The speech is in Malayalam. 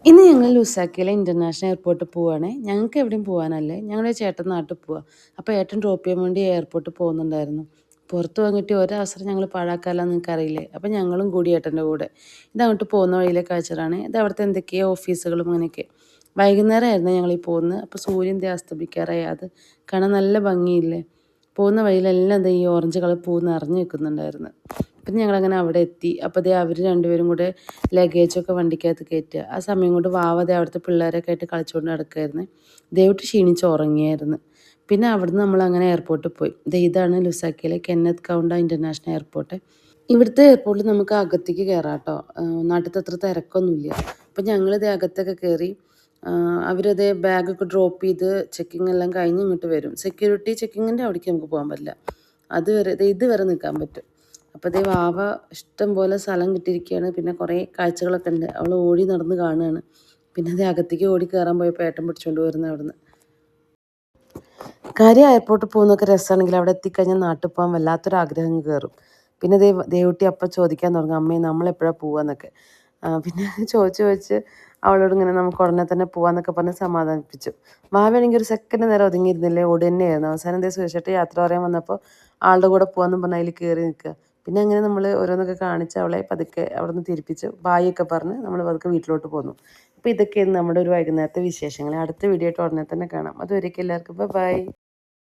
ഇന്ന് ഞങ്ങൾ ലുസാക്കയിലെ ഇൻ്റർനാഷണൽ എയർപോർട്ടിൽ പോവുകയാണേ. ഞങ്ങൾക്ക് എവിടെയും പോകാനല്ലേ, ഞങ്ങളുടെ ചേട്ടൻ നാട്ടിൽ പോവുക. അപ്പോൾ ഏട്ടൻ ഡ്രോപ്പ് ചെയ്യാൻ വേണ്ടി എയർപോർട്ടിൽ പോകുന്നുണ്ടായിരുന്നു. പുറത്ത് പോകാൻ കിട്ടിയ ഒരവസരം ഞങ്ങൾ പാഴാക്കാമെന്ന് നിങ്ങൾക്ക് അറിയില്ലേ. അപ്പോൾ ഞങ്ങളും കൂടി ഏട്ടൻ്റെ കൂടെ. ഇത് അങ്ങോട്ട് പോകുന്ന വഴിയിലെ കാഴ്ചകളാണ്. ഇത് അവിടുത്തെ എന്തൊക്കെയോ ഓഫീസുകളും അങ്ങനെയൊക്കെ. വൈകുന്നേരമായിരുന്നു ഞങ്ങൾ ഈ പോകുന്നത്. അപ്പോൾ സൂര്യൻ അസ്തമിക്കാറായി. അത് കാണാൻ നല്ല ഭംഗിയില്ലേ. പോകുന്ന വഴിയിലെല്ലാം ഈ ഓറഞ്ച് കളർ പൂ നിറഞ്ഞു നിൽക്കുന്നുണ്ടായിരുന്നു. പിന്നെ ഞങ്ങളങ്ങനെ അവിടെ എത്തി. അപ്പോൾ അവർ രണ്ടുപേരും കൂടെ ലഗേജൊക്കെ വണ്ടിക്കകത്ത് കയറ്റുക. ആ സമയം കൊണ്ട് വാവ അവിടുത്തെ പിള്ളേരൊക്കെ ആയിട്ട് കളിച്ചുകൊണ്ട് നടക്കുമായിരുന്നു. ദേവിട്ട് ക്ഷീണിച്ച് ഉറങ്ങിയായിരുന്നു. പിന്നെ അവിടുന്ന് നമ്മളങ്ങനെ എയർപോർട്ടിൽ പോയി. ഇതാണ് ലുസാക്കയിലെ കെന്നത്ത് കൗണ്ട ഇൻ്റർനാഷണൽ എയർപോർട്ട്. ഇവിടുത്തെ എയർപോർട്ടിൽ നമുക്ക് അകത്തേക്ക് കയറാം കേട്ടോ. നാട്ടിലത്തെ അത്ര തിരക്കൊന്നുമില്ല. അപ്പം ഞങ്ങളിത് അകത്തൊക്കെ കയറി. അവരത് ബാഗൊക്കെ ഡ്രോപ്പ് ചെയ്ത് ചെക്കിങ് എല്ലാം കഴിഞ്ഞ് ഇങ്ങോട്ട് വരും. സെക്യൂരിറ്റി ചെക്കിങ്ങിൻ്റെ അവിടേക്ക് നമുക്ക് പോകാൻ പറ്റില്ല. അതുവരെ ഇതുവരെ നിൽക്കാൻ പറ്റും. അപ്പോൾ വാവ ഇഷ്ടം പോലെ സ്ഥലം കിട്ടിയിരിക്കുകയാണ്. പിന്നെ കുറേ കാഴ്ചകളൊക്കെ ഉണ്ട്. അവൾ ഓടി നടന്ന് കാണുകയാണ്. പിന്നെ അകത്തേക്ക് ഓടി കയറാൻ പോയപ്പോൾ ഏട്ടൻ പിടിച്ചുകൊണ്ട് വരുന്നത് അവിടുന്ന്. കാര്യം എയർപോർട്ടിൽ പോകുന്നതൊക്കെ രസമാണെങ്കിൽ അവിടെ എത്തിക്കഴിഞ്ഞാൽ നാട്ടിൽ പോകാൻ വല്ലാത്തൊരാഗ്രഹം കയറും. പിന്നെ ദേവുട്ടി അപ്പം ചോദിക്കാൻ തുടങ്ങും, അമ്മേ നമ്മളെപ്പോഴാണ് പോവാന്നൊക്കെ. പിന്നെ ചോദിച്ച് അവളോട് ഇങ്ങനെ നമുക്ക് ഉടനെ തന്നെ പോവാന്നൊക്കെ പറഞ്ഞ് സമാധാനിപ്പിച്ചു. വാവയാണെങ്കിൽ ഒരു സെക്കൻഡ് നേരം ഒതുങ്ങിയിരുന്നില്ലേ, ഓടി തന്നെയായിരുന്നു. അവസാനം സുരേഷേട്ട് യാത്ര പറയാൻ വന്നപ്പോൾ ആളുടെ കൂടെ പോകാമെന്നും പറഞ്ഞ് അതിൽ കയറി നിൽക്കുക. പിന്നെ അങ്ങനെ നമ്മൾ ഓരോന്നൊക്കെ കാണിച്ച് അവളെ പതുക്കെ അവിടെ നിന്ന് തിരിപ്പിച്ച് ബായൊക്കെ പറഞ്ഞ് നമ്മൾ പതുക്കെ വീട്ടിലോട്ട് പോന്നു. അപ്പോൾ ഇതൊക്കെയാണ് നമ്മുടെ ഒരു വൈകുന്നേരത്തെ വിശേഷങ്ങൾ. അടുത്ത വീഡിയോ ആയിട്ട് ഉടനെ തന്നെ കാണാം. അതുവരേക്കും എല്ലാവർക്കും ബൈ.